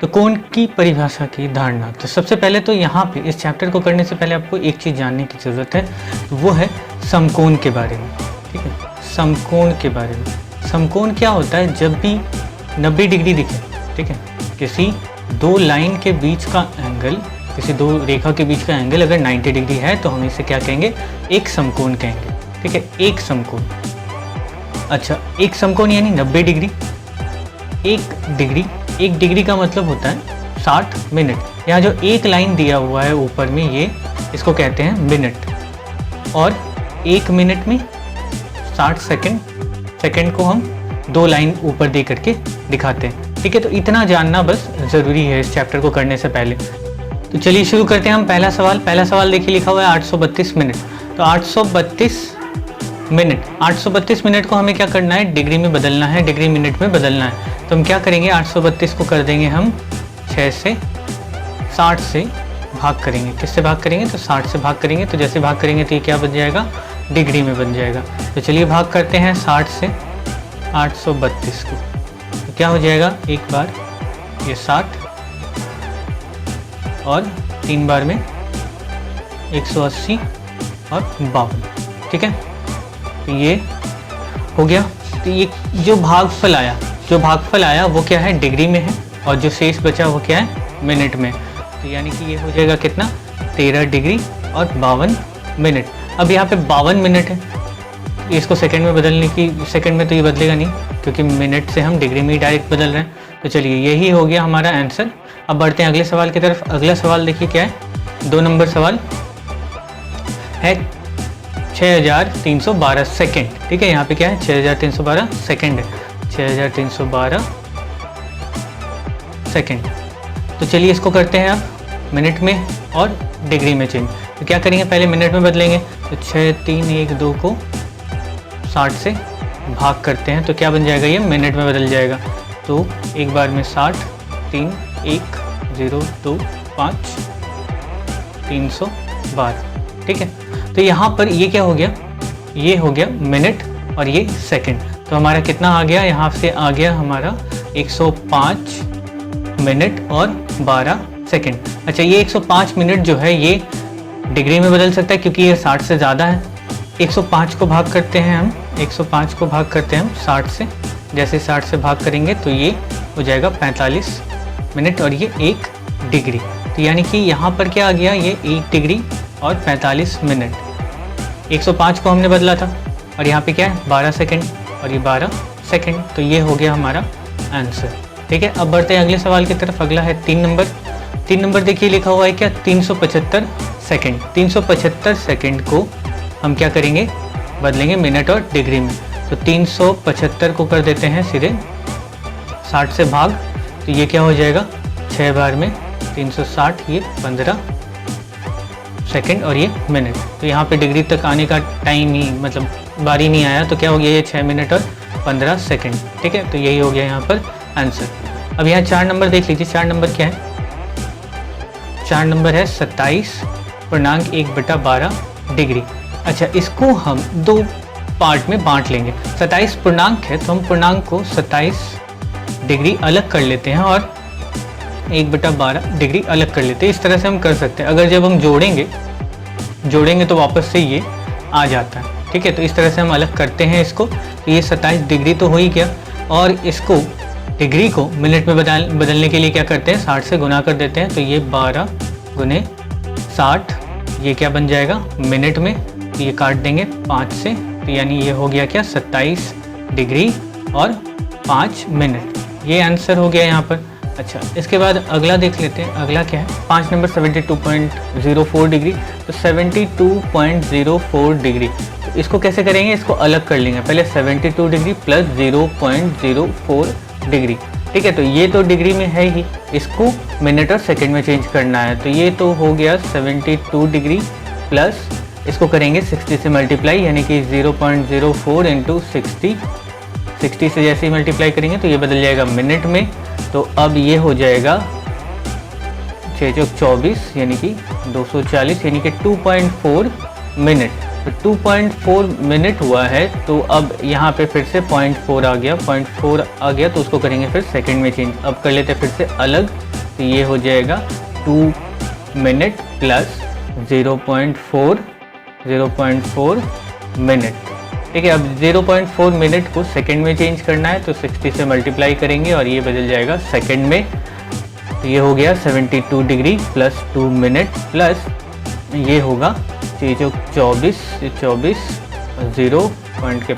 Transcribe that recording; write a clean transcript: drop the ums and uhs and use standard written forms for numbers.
तो कोण की परिभाषा की धारणा। तो सबसे पहले तो यहाँ पे इस चैप्टर को करने से पहले आपको एक चीज़ जानने की ज़रूरत है, तो वो है समकोण के बारे में। ठीक है, समकोण के बारे में। समकोण क्या होता है? जब भी 90 डिग्री दिखे, ठीक है, किसी दो लाइन के बीच का एंगल, किसी दो रेखा के बीच का एंगल अगर 90 डिग्री है तो हम इसे क्या कहेंगे? एक समकोण कहेंगे। ठीक है, एक समकोण। अच्छा, एक समकोण यानी 90 डिग्री। एक डिग्री का मतलब होता है 60 मिनट। यहाँ जो एक लाइन दिया हुआ है ऊपर में, ये इसको कहते हैं मिनट। और एक मिनट में 60 सेकंड को हम दो लाइन ऊपर दे करके दिखाते हैं। ठीक है, तो इतना जानना बस ज़रूरी है इस चैप्टर को करने से पहले। तो चलिए शुरू करते हैं हम। पहला सवाल देखिए, लिखा हुआ है 832 मिनट। तो 832 मिनट को हमें क्या करना है? डिग्री में बदलना है, डिग्री मिनट में बदलना है। तो हम क्या करेंगे? 832 को कर देंगे हम 6 से 60 से भाग करेंगे। किससे भाग करेंगे? तो 60 से भाग करेंगे। तो जैसे भाग करेंगे तो ये क्या बन जाएगा? डिग्री में बन जाएगा। तो चलिए भाग करते हैं 60 से 832 को। तो क्या हो जाएगा? एक बार ये 60 और 3 बार में 180 और 52। ठीक है, तो ये हो गया। तो ये जो भागफल आया वो क्या है? डिग्री में है, और जो शेष बचा वो क्या है? मिनट में। तो यानी कि ये हो जाएगा कितना? 13 डिग्री और 52 मिनट। अब यहाँ पे 52 मिनट है, इसको सेकंड में बदलने की, सेकंड में तो ये बदलेगा नहीं क्योंकि मिनट से हम डिग्री में ही डायरेक्ट बदल रहे हैं। तो चलिए यही हो गया हमारा आंसर। अब बढ़ते हैं अगले सवाल की तरफ। अगला सवाल देखिए क्या है? 2 नंबर सवाल है 6312 सेकेंड। ठीक है, यहाँ पे क्या है? 6312 सेकेंड है, 6312 सेकेंड। तो चलिए इसको करते हैं आप मिनट में और डिग्री में चेंज। तो क्या करेंगे? पहले मिनट में बदलेंगे। तो 6312 को 60 से भाग करते हैं तो क्या बन जाएगा? ये मिनट में बदल जाएगा। तो एक बार में 60, 3, 1, 0, 2, 5, 312। ठीक है, तो यहाँ पर ये क्या हो गया? ये हो गया मिनट और ये सेकंड। तो हमारा कितना आ गया? यहाँ से आ गया हमारा 105 मिनट और 12 सेकंड। अच्छा, ये 105 मिनट जो है ये डिग्री में बदल सकता है क्योंकि ये 60 से ज़्यादा है। 105 को भाग करते हैं हम, 105 को भाग करते हैं हम 60 से। जैसे 60 से भाग करेंगे तो ये हो जाएगा 45 मिनट और ये 1 डिग्री। तो यानी कि यहाँ पर क्या आ गया? ये 1 डिग्री और 45 मिनट। 105 को हमने बदला था और यहाँ पे क्या है? 12 सेकंड और ये 12 सेकंड। तो ये हो गया हमारा आंसर। ठीक है, अब बढ़ते हैं अगले सवाल की तरफ। अगला है 3 नंबर। 3 नंबर देखिए लिखा हुआ है क्या? 375 सेकंड। 375 सेकंड को हम क्या करेंगे? बदलेंगे मिनट और डिग्री में। तो 375 को कर देते हैं सीधे 60 से भाग। तो ये क्या हो जाएगा? 6 बार में 360, ये 15 सेकंड और ये मिनट। तो यहाँ पे डिग्री तक आने का टाइम ही मतलब बारी नहीं आया। तो क्या हो गया? ये 6 मिनट और 15 सेकंड। ठीक है, तो यही हो गया यहाँ पर आंसर। अब यहाँ 4 नंबर देख लीजिए। 4 नंबर क्या है? 4 नंबर है 27.1/12 डिग्री। अच्छा, इसको हम 2 पार्ट में बांट लेंगे। 27 पूर्णांक है तो हम पूर्णांक को 27 डिग्री अलग कर लेते हैं और 1/12 डिग्री अलग कर लेते हैं। इस तरह से हम कर सकते हैं। अगर जब हम जोड़ेंगे तो वापस से ये आ जाता है। ठीक है, तो इस तरह से हम अलग करते हैं इसको। तो ये 27 डिग्री तो हो ही गया, और इसको डिग्री को मिनट में बदलने के लिए क्या करते हैं? 60 से गुना कर देते हैं। तो ये 12 गुने 60, ये क्या बन जाएगा? मिनट में। तो ये काट देंगे 5 से। तो यानी ये हो गया क्या? 27 डिग्री और 5 मिनट। ये आंसर हो गया यहाँ पर। अच्छा, इसके बाद अगला देख लेते हैं। अगला क्या है? 5 नंबर 72.04 डिग्री। तो 72.04 डिग्री, तो इसको कैसे करेंगे? इसको अलग कर लेंगे। पहले 72 डिग्री प्लस 0.04 डिग्री। ठीक है, तो ये तो डिग्री में है ही, इसको मिनट और सेकंड में चेंज करना है। तो ये तो हो गया 72 डिग्री प्लस इसको करेंगे 60 से मल्टीप्लाई, यानी कि 0.04 इंटू 60 से जैसे ही मल्टीप्लाई करेंगे तो ये बदल जाएगा मिनट में। तो अब ये हो जाएगा 6 चौक 24 यानी कि 240 यानी कि 2.4 मिनट। तो 2.4 मिनट हुआ है, तो अब यहाँ पे फिर से 0.4 आ गया, 0.4 आ गया तो उसको करेंगे फिर सेकंड में चेंज। अब कर लेते हैं फिर से अलग, तो ये हो जाएगा 2 मिनट प्लस 0.4 मिनट। ठीक है, अब 0.4 मिनट को सेकंड में चेंज करना है, तो 60 से मल्टीप्लाई करेंगे और ये बदल जाएगा सेकंड में। तो ये हो गया 72 डिग्री प्लस 2 मिनट प्लस ये होगा ये जो 24 0 पॉइंट के